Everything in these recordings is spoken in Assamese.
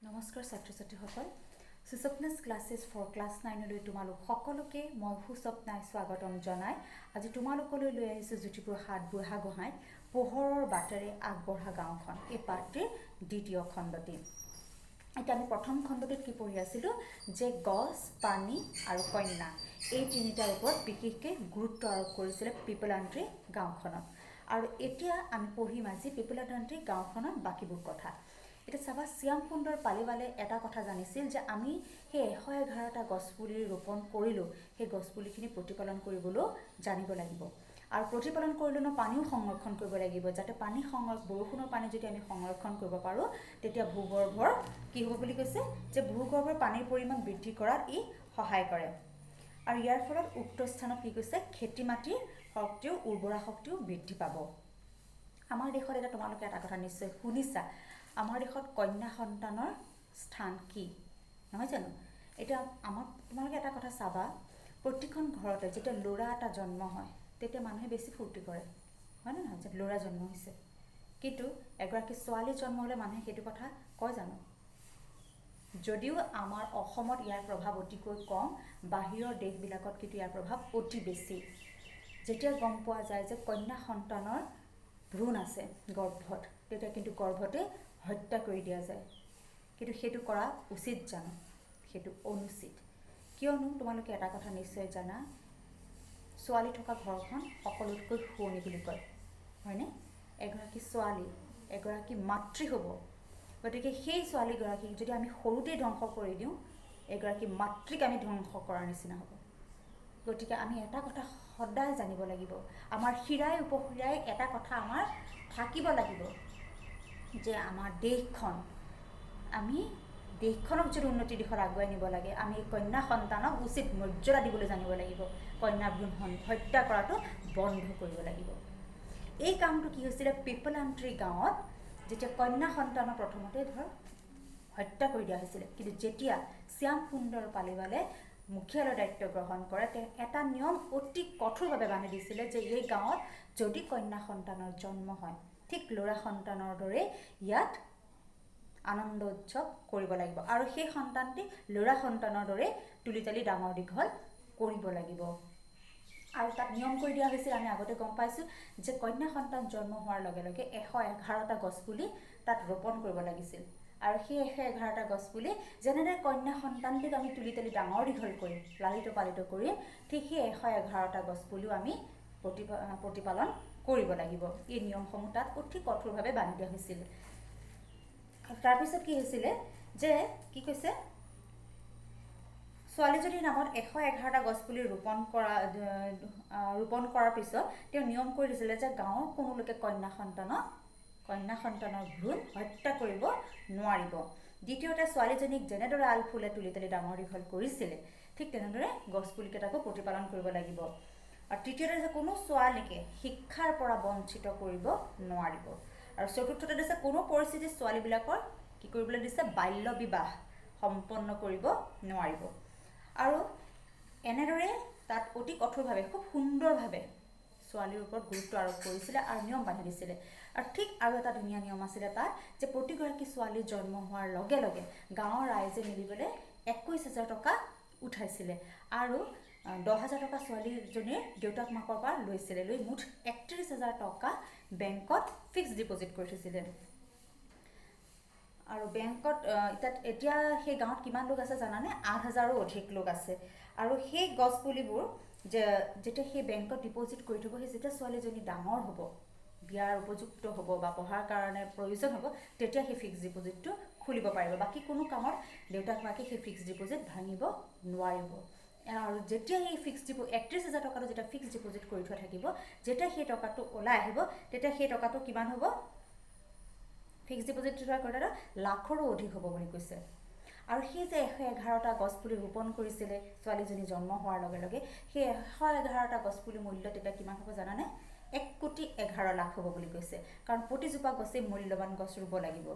নমস্কাৰ ছাত্ৰ ছাত্ৰীসকল সুস্বপ্নাছ ক্লাसेছ ফৰ ক্লাছ 9 লৈ তোমালোক সকলোকে মই সুস্বপ্নাই স্বাগতম জনাই আজি তোমালোকলৈ লৈ আহিছো জ্যোতিপুৰ হাট বুঢ়াগোহাঁইত পোহৰৰ বাটেৰে আগবঢ়া গাঁওখন এই পাঠটিৰ দ্বিতীয় খণ্ডটি এটা আমি প্ৰথম খণ্ডটোত কি পঢ়ি আছিলো যে গছ পানী আৰু কন্যা এই তিনিটাৰ ওপৰত বিশেষকৈ গুৰুত্ব আৰোপ কৰিছিল পিপলান্ত্ৰী গাঁওখনত আৰু এতিয়া আমি পঢ়িম আজি পিপলান্ত্ৰী গাঁওখনৰ বাকিবোৰ কথা এটা চাবা শ্যাম সুন্দৰ পালিৱালে এটা কথা জানিছিল যে আমি সেই 111টা গছপুলি ৰোপণ কৰিলো সেই গছপুলিখিনি প্ৰতিপালন কৰিবলৈ জানিব লাগিব আৰু প্ৰতিপালন কৰিলেনো পানীও সংৰক্ষণ কৰিব লাগিব যাতে পানী বৰষুণৰ পানী যদি আমি সংৰক্ষণ কৰিব পাৰো তেতিয়া ভূগৰ্ভৰ কি হ'ব বুলি কৈছে যে ভূগৰ্ভৰ পানীৰ পৰিমাণ বৃদ্ধি কৰাত ই সহায় কৰে আৰু ইয়াৰ ফলত উক্ত স্থানত কি কৈছে খেতি মাটিৰ শক্তিও উৰ্বৰা শক্তিও বৃদ্ধি পাব আমাৰ দেশত এটা তোমালোকে এটা কথা নিশ্চয় শুনিছা আমাৰ দেশত কন্যা সন্তানৰ স্থান কি নহয় জানো এটা আমাৰ তোমালোকে এটা কথা চাবা প্ৰতিখন ঘৰতে যেতিয়া ল'ৰা এটা জন্ম হয় তেতিয়া মানুহে বেছি ফূৰ্তি কৰে হয় না নহয় যে ল'ৰা জন্ম হৈছে কিন্তু এগৰাকী ছোৱালী জন্ম হ'লে মানুহে সেইটো কথা কয় জানো যদিও আমাৰ অসমত ইয়াৰ প্ৰভাৱ অতিকৈ কম বাহিৰৰ দেশবিলাকত কিন্তু ইয়াৰ প্ৰভাৱ অতি বেছি যেতিয়া গম পোৱা যায় যে কন্যা সন্তানৰ ভ্ৰূণ আছে গৰ্ভত তেতিয়া কিন্তু গৰ্ভতে হত্যা কৰি দিয়া যায় কিন্তু সেইটো কৰা উচিত জানো সেইটো অনুচিত কিয়নো তোমালোকে এটা কথা নিশ্চয় জানা ছোৱালী থকা ঘৰখন সকলোতকৈ শুৱনি বুলি কয় হয়নে এগৰাকী ছোৱালী এগৰাকী মাতৃ হ'ব গতিকে সেই ছোৱালীগৰাকীক যদি আমি সৰুতে ধ্বংস কৰি দিওঁ এগৰাকী মাতৃক আমি ধ্বংস কৰাৰ নিচিনা হ'ব গতিকে আমি এটা কথা সদায় জানিব লাগিব আমাৰ শিৰাই উপশিৰাই এটা কথা আমাৰ থাকিব লাগিব যে আমাৰ দেশখন আমি দেশখনক যদি উন্নতি দিশত আগুৱাই নিব লাগে আমি কন্যা সন্তানক উচিত মৰ্যাদা দিবলৈ জানিব লাগিব কন্যা ভ্ৰূণ হত্যা কৰাটো বন্ধ কৰিব লাগিব এই কামটো কি হৈছিলে পিপলান্ত্ৰী গাঁৱত যেতিয়া কন্যা সন্তানৰ প্ৰথমতে হত্যা কৰি দিয়া হৈছিলে কিন্তু যেতিয়া শ্যাম সুন্দৰ পালিৱালে মুখিয়ালৰ দায়িত্ব গ্ৰহণ কৰে এটা নিয়ম অতি কঠোৰভাৱে বান্ধি দিছিলে যে এই গাঁৱত যদি কন্যা সন্তানৰ জন্ম হয় ঠিক ল'ৰা সন্তানৰ দৰে ইয়াত আনন্দ উৎসৱ কৰিব লাগিব আৰু সেই সন্তানটি ল'ৰা সন্তানৰ দৰে তুলিতালি ডাঙৰ দীঘল কৰিব লাগিব আৰু তাত নিয়ম কৰি দিয়া হৈছিল আমি আগতে গম পাইছোঁ যে কন্যা সন্তান জন্ম হোৱাৰ লগে লগে 111টা গছপুলি তাত ৰোপণ কৰিব লাগিছিল আৰু সেই 111টা গছপুলি যেনেদৰে কন্যা সন্তানটিক আমি তুলিতালি ডাঙৰ দীঘল কৰিম লালিত পালিত কৰিম ঠিক সেই 111টা গছপুলিও আমি প্ৰতিপালন কৰিব লাগিব এই নিয়মসমূহ তাত অতি কঠোৰভাৱে বান্ধি দিয়া হৈছিল তাৰপিছত কি হৈছিলে যে কি কৈছে ছোৱালীজনীৰ নামত 111টা গছপুলি ৰোপণ কৰাৰ পিছত তেওঁ নিয়ম কৰি দিছিলে যে গাঁৱৰ কোনো লোকে কন্যা সন্তানৰ ভ্ৰূণ হত্যা কৰিব নোৱাৰিব দ্বিতীয়তে ছোৱালীজনীক যেনেদৰে আলফুলে তুলিতালি ডাঙৰ দীঘল কৰিছিলে ঠিক তেনেদৰে গছপুলিকেইটাকো প্ৰতিপালন কৰিব লাগিব আৰু তৃতীয়তে যে কোনো ছোৱালীকে শিক্ষাৰ পৰা বঞ্চিত কৰিব নোৱাৰিব আৰু চতুৰ্থতে দিছে কোনো পৰিস্থিতিত ছোৱালীবিলাকৰ কি কৰিবলৈ দিছে বাল্য বিবাহ সম্পন্ন কৰিব নোৱাৰিব আৰু এনেদৰে তাত অতি কঠোৰভাৱে খুব সুন্দৰভাৱে ছোৱালীৰ ওপৰত গুৰুত্ব আৰোপ কৰিছিলে আৰু নিয়ম বান্ধি দিছিলে আৰু ঠিক আৰু এটা ধুনীয়া নিয়ম আছিলে তাত যে প্ৰতিগৰাকী ছোৱালী জন্ম হোৱাৰ লগে লগে গাঁৱৰ ৰাইজে মিলিবলৈ 21,000 টকা উঠাইছিলে আৰু 10,000 টকা ছোৱালীজনীৰ দেউতাক মাকৰ পৰা লৈছিলে লৈ মুঠ 31,000 টকা বেংকত ফিক্স ডিপজিট কৰি থৈছিলে আৰু বেংকত এতিয়া সেই গাঁৱত কিমান লোক আছে জানানে 8,000ৰো অধিক লোক আছে আৰু সেই গছপুলিবোৰ যেতিয়া সেই বেংকত ডিপজিট কৰি থ'ব সেই যেতিয়া ছোৱালীজনী ডাঙৰ হ'ব বিয়াৰ উপযুক্ত হ'ব বা পঢ়াৰ কাৰণে প্ৰয়োজন হ'ব তেতিয়া সেই ফিক্স ডিপজিটটো খুলিব পাৰিব বাকী কোনো কামত দেউতাক মাকে সেই ফিক্স ডিপজিট ভাঙিব নোৱাৰিব আৰু যেতিয়া এই ফিক্স 31,000 টকাটো যেতিয়া ফিক্স ডিপজিট কৰি থোৱা থাকিব যেতিয়া সেই টকাটো ওলাই আহিব তেতিয়া সেই টকাটো কিমান হ'ব ফিক্স ডিপজিট থোৱা কৰাটো লাখৰো অধিক হ'ব বুলি কৈছে আৰু সেই যে 111টা গছপুলি ৰোপণ কৰিছিলে ছোৱালীজনী জন্ম হোৱাৰ লগে লগে সেই 111টা গছপুলি মূল্য তেতিয়া কিমান হ'ব জানানে 1,11,00,000 হ'ব বুলি কৈছে কাৰণ প্ৰতিজোপা গছেই মূল্যৱান গছ ৰুব লাগিব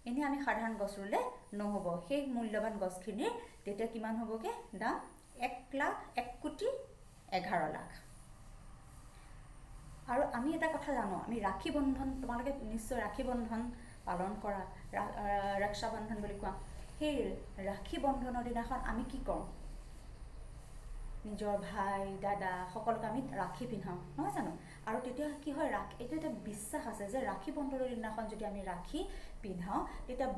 এনে আমি সাধাৰণ গছ ৰুলে নহ'ব সেই মূল্যৱান গছখিনিৰ তেতিয়া কিমান হ'বগে দাম 1,11,00,000 আৰু আমি এটা কথা জানো আমি ৰাখী বন্ধন তোমালোকে নিশ্চয় ৰাখী বন্ধন পালন কৰা ৰক্ষা বন্ধন বুলি কোৱা সেই ৰাখী বন্ধনৰ দিনাখন আমি কি কৰোঁ নিজৰ ভাই দাদা সকলোকে আমি ৰাখী পিন্ধাওঁ নহয় জানো আৰু তেতিয়া কি হয় এইটো এটা বিশ্বাস আছে যে ৰাখী বন্ধনৰ দিনাখন যদি আমি ৰাখী পিন্ধাওঁ তেতিয়া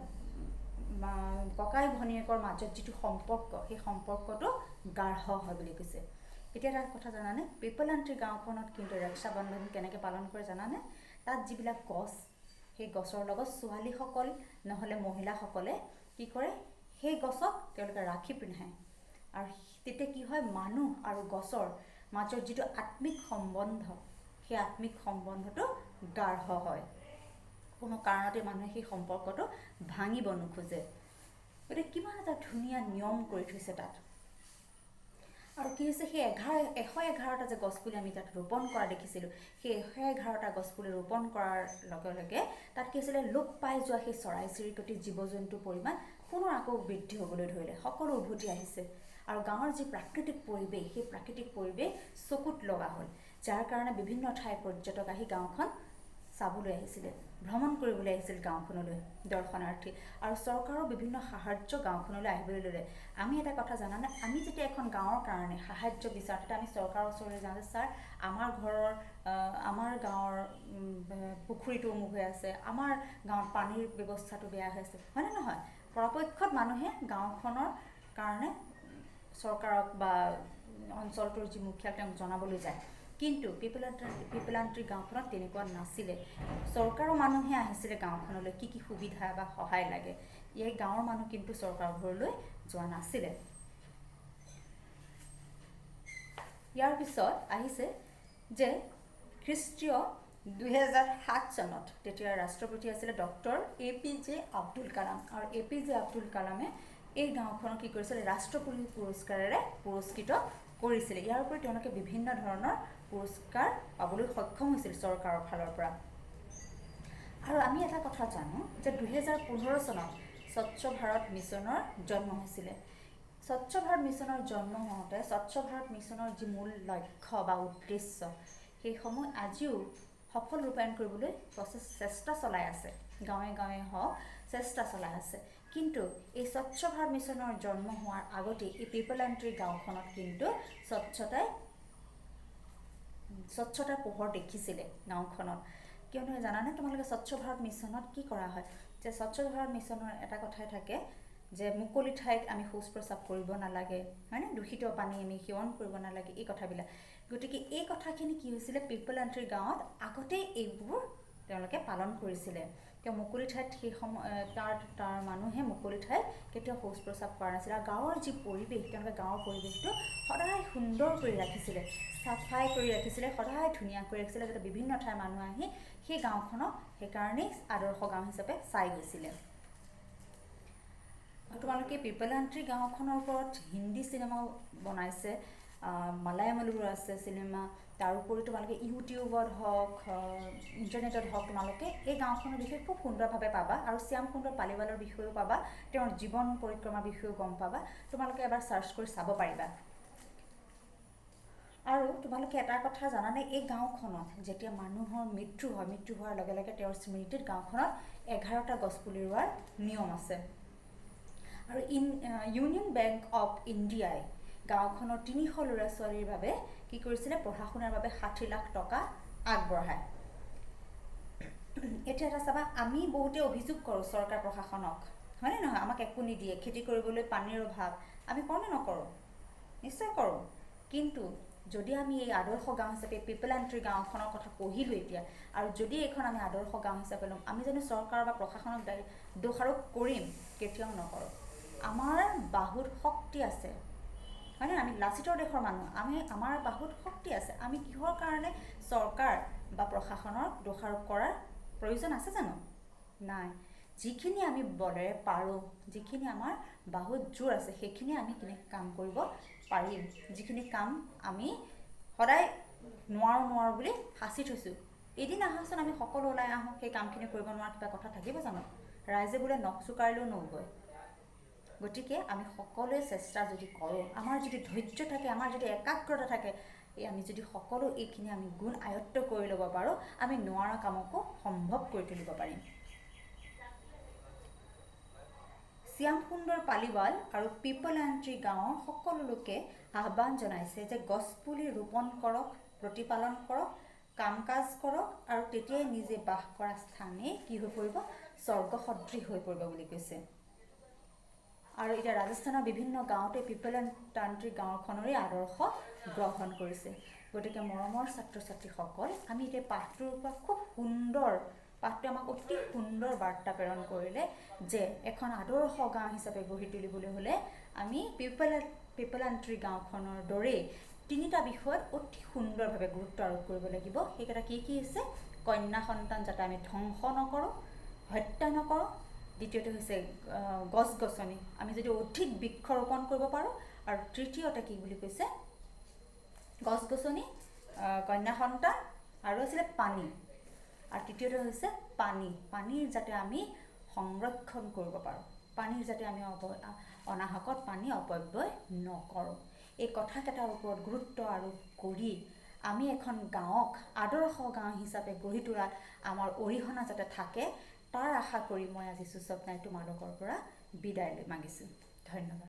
ককাই ভনীয়েকৰ মাজত যিটো সম্পৰ্ক সেই সম্পৰ্কটো গাঢ় হয় বুলি কৈছে এতিয়া এটা কথা জানানে পিপলান্ত্ৰী গাঁওখনত কিন্তু ৰক্ষা বন্ধন কেনেকৈ পালন কৰে জানানে তাত যিবিলাক গছ সেই গছৰ লগত ছোৱালীসকল নহলে মহিলাসকলে কি কৰে সেই গছক তেওঁলোকে ৰাখী পিন্ধায় আৰু তেতিয়া কি হয় মানুহ আৰু গছৰ মাজৰ যিটো আত্মিক সম্বন্ধ সেই আত্মিক সম্বন্ধটো গাঢ় হয় কোনো কাৰণতে মানুহে সেই সম্পৰ্কটো ভাঙিব নোখোজে গতিকে কিমান এটা ধুনীয়া নিয়ম কৰি থৈছে তাত আৰু কি হৈছে সেই 111টা যে গছপুলি আমি তাত ৰোপণ কৰা দেখিছিলোঁ সেই 111টা গছপুলি ৰোপণ কৰাৰ লগে লগে তাত কি হৈছিলে লোপ পাই যোৱা সেই চৰাই চিৰিকটি জীৱ জন্তুৰ পৰিমাণ পুনৰ আকৌ বৃদ্ধি হ'বলৈ ধৰিলে সকলো উভতি আহিছে আৰু গাঁৱৰ যি প্ৰাকৃতিক পৰিৱেশ সেই প্ৰাকৃতিক পৰিৱেশ চকুত লগা হ'ল যাৰ কাৰণে বিভিন্ন ঠাইৰ পৰ্যটক আহি গাঁওখন চাবলৈ আহিছিলে ভ্ৰমণ কৰিবলৈ আহিছিল গাঁওখনলৈ দৰ্শনাৰ্থী আৰু চৰকাৰৰ বিভিন্ন সাহায্য গাঁওখনলৈ আহিবলৈ ল'লে আমি এটা কথা জানানে আমি যেতিয়া এখন গাঁৱৰ কাৰণে সাহায্য বিচাৰোঁ তেতিয়া আমি চৰকাৰৰ ওচৰলৈ যাওঁ যে ছাৰ আমাৰ গাঁৱৰ পুখুৰীটো অমুক হৈ আছে আমাৰ গাঁৱত পানীৰ ব্যৱস্থাটো বেয়া হৈ আছে হয়নে নহয় পৰাপক্ষত মানুহে গাঁওখনৰ কাৰণে চৰকাৰক বা অঞ্চলটোৰ যি মুখিয়াক তেওঁক জনাবলৈ যায় কিন্তু পিপলান্ত্ৰী গাঁওখনত তেনেকুৱা নাছিলে চৰকাৰৰ মানুহে আহিছিলে গাঁওখনলৈ কি সুবিধা বা সহায় লাগে এই গাঁৱৰ মানুহ কিন্তু চৰকাৰৰ ঘৰলৈ যোৱা নাছিলে ইয়াৰ পিছত আহিছে যে খ্ৰীষ্টীয় 2007 চনত তেতিয়া ৰাষ্ট্ৰপতি আছিলে ডক্টৰ APJ আব্দুল কালাম আৰু APJ আব্দুল কালামে এই গাঁওখনক কি কৰিছিলে ৰাষ্ট্ৰপতি পুৰস্কাৰেৰে পুৰস্কৃত কৰিছিলে ইয়াৰ উপৰি তেওঁলোকে বিভিন্ন ধৰণৰ পুৰস্কাৰ পাবলৈ সক্ষম হৈছিল চৰকাৰৰ ফালৰ পৰা আৰু আমি এটা কথা জানো যে 2015 চনত স্বচ্ছ ভাৰত মিছনৰ জন্ম হৈছিলে স্বচ্ছ ভাৰত মিছনৰ জন্ম হওঁতে স্বচ্ছ ভাৰত মিছনৰ যি মূল লক্ষ্য বা উদ্দেশ্য সেইসমূহ আজিও সফল ৰূপায়ণ কৰিবলৈ চেষ্টা চলাই আছে গাঁৱে গাঁৱে হওক চেষ্টা চলাই আছে কিন্তু এই স্বচ্ছ ভাৰত মিছনৰ জন্ম হোৱাৰ আগতে এই পিপলান্ত্ৰী গাঁওখনত কিন্তু স্বচ্ছতাৰ পোহৰ দেখিছিলে গাঁওখনত কিয়নো জানানে তোমালোকে স্বচ্ছ ভাৰত মিছনত কি কৰা হয় যে স্বচ্ছ ভাৰত মিছনৰ এটা কথাই থাকে যে মুকলি ঠাইত আমি শৌচ প্ৰস্ৰাৱ কৰিব নালাগে হয়নে দূষিত পানী আমি সেৱন কৰিব নালাগে এই কথাবিলাক গতিকে এই কথাখিনি কি হৈছিলে পিপলান্ত্ৰী গাঁৱত আগতেই এইবোৰ তেওঁলোকে পালন কৰিছিলে তেওঁ মুকলি ঠাইত সেই তাৰ মানুহে মুকলি ঠাইত কেতিয়াও শৌচ প্ৰস্ৰাৱ কৰা নাছিল আৰু গাঁৱৰ যি পৰিৱেশ তেওঁলোকে গাঁৱৰ পৰিৱেশটো সদায় সুন্দৰ কৰি ৰাখিছিলে চাফাই কৰি ৰাখিছিলে সদায় ধুনীয়া কৰি ৰাখিছিলে যাতে বিভিন্ন ঠাইৰ মানুহ আহি সেই গাঁওখনক সেইকাৰণেই আদৰ্শ গাঁও হিচাপে চাই গৈছিলে তোমালোকে পিপলান্ত্ৰী গাঁওখনৰ ওপৰত হিন্দী চিনেমাও বনাইছে মালায়ামালুৰ আছে চিনেমা তাৰোপৰি তোমালোকে ইউটিউবত হওক ইণ্টাৰনেটত হওক তোমালোকে এই গাঁওখনৰ বিষয়ে খুব সুন্দৰভাৱে পাবা আৰু শ্যাম সুন্দৰ পালিৱালৰ বিষয়েও পাবা তেওঁৰ জীৱন পৰিক্ৰমাৰ বিষয়েও গম পাবা তোমালোকে এবাৰ চাৰ্চ কৰি চাব পাৰিবা আৰু তোমালোকে এটা কথা জানানে এই গাঁওখনত যেতিয়া মানুহৰ মৃত্যু হোৱাৰ লগে লগে তেওঁৰ স্মৃতিত গাঁওখনত 11টা গছপুলি ৰোৱাৰ নিয়ম আছে আৰু ইউনিয়ন বেংক অফ ইণ্ডিয়াই গাঁওখনৰ 300 ল'ৰা ছোৱালীৰ বাবে কি কৰিছিলে পঢ়া শুনাৰ বাবে 60 লাখ টকা আগবঢ়ায় এতিয়া এটা চাবা আমি বহুতে অভিযোগ কৰোঁ চৰকাৰ প্ৰশাসনক হয়নে নহয় আমাক একো নিদিয়ে খেতি কৰিবলৈ পানীৰ অভাৱ আমি কৰোঁ নকৰোঁ নিশ্চয় কৰোঁ কিন্তু যদি আমি এই আদৰ্শ গাঁও হিচাপে পিপলান্ত্ৰী গাঁওখনৰ কথা পঢ়িলোঁ এতিয়া আৰু যদি এইখন আমি আদৰ্শ গাঁও হিচাপে ল'ম আমি জানো চৰকাৰ বা প্ৰশাসনক দোষাৰোপ কৰিম কেতিয়াও নকৰোঁ আমাৰ বাহুত শক্তি আছে হয়নে আমি লাচিতৰ দেশৰ মানুহ আমাৰ বাহুত শক্তি আছে আমি কিহৰ কাৰণে চৰকাৰ বা প্ৰশাসনৰ দোষাৰোপ কৰাৰ প্ৰয়োজন আছে জানো নাই যিখিনি আমি বলেৰে পাৰোঁ যিখিনি আমাৰ বাহুত জোৰ আছে সেইখিনি আমি কাম কৰিব পাৰিম যিখিনি কাম আমি সদায় নোৱাৰোঁ বুলি সাঁচি থৈছোঁ এদিন আহাচোন আমি সকলো ওলাই আহোঁ সেই কামখিনি কৰিব নোৱাৰা কিবা কথা থাকিব জানো ৰাইজে বোলে নখ চুকাৰিলেও নগৈ গতিকে আমি সকলোৱে চেষ্টা যদি কৰোঁ আমাৰ যদি ধৈৰ্য থাকে আমাৰ যদি একাগ্ৰতা থাকে আমি যদি সকলো এইখিনি আমি গুণ আয়ত্ত কৰি ল'ব পাৰোঁ আমি নোৱাৰা কামকো সম্ভৱ কৰি তুলিব পাৰিম শ্যাম সুন্দৰ পালিৱাল আৰু পিপলান্ত্ৰী গাঁৱৰ সকলো লোকে আহ্বান জনাইছে যে গছপুলি ৰোপণ কৰক, প্ৰতিপালন কৰক, কাম কাজ কৰক আৰু তেতিয়াই নিজে বাস কৰা স্থানে কি হৈ পৰিব, স্বৰ্গ সদৃশ হৈ পৰিব বুলি কৈছে। আৰু এতিয়া ৰাজস্থানৰ বিভিন্ন গাঁৱতে পিপলান্ত্ৰী গাঁওখনৰে আদৰ্শ গ্ৰহণ কৰিছে। গতিকে মৰমৰ ছাত্ৰ ছাত্ৰীসকল, আমি এতিয়া পাঠটোৰ পৰা খুব সুন্দৰ, পাঠটোৱে আমাক অতি সুন্দৰ বাৰ্তা প্ৰেৰণ কৰিলে যে এখন আদৰ্শ গাঁও হিচাপে গঢ়ি তুলিবলৈ হ'লে আমি পিপলান্ত্ৰী গাঁওখনৰ দৰেই তিনিটা বিষয়ত অতি সুন্দৰভাৱে গুৰুত্ব আৰোপ কৰিব লাগিব। সেইকেইটা কি কি হৈছে, কন্যা সন্তান যাতে আমি ধ্বংস নকৰোঁ, হত্যা নকৰোঁ। দ্বিতীয়তে হৈছে গছ গছনি আমি যদি অধিক বৃক্ষ ৰোপণ কৰিব পাৰোঁ। আৰু তৃতীয়তে কি বুলি কৈছে, গছ গছনি, কন্যা সন্তান আৰু আছিলে পানী। আৰু তৃতীয়তে হৈছে পানীৰ যাতে আমি সংৰক্ষণ কৰিব পাৰোঁ, পানীৰ যাতে আমি অনাহকত পানী অপব্যয় নকৰোঁ। এই কথাকেইটাৰ ওপৰত গুৰুত্ব আৰোপ কৰি আমি এখন গাঁৱক আদৰ্শ গাঁও হিচাপে গঢ়ি তোলাত আমাৰ অৰিহণা যাতে থাকে, তাৰ আশা কৰি মই আজি সুস্বপ্নাই তোমালোকৰ পৰা বিদায় মাগিছোঁ। ধন্যবাদ।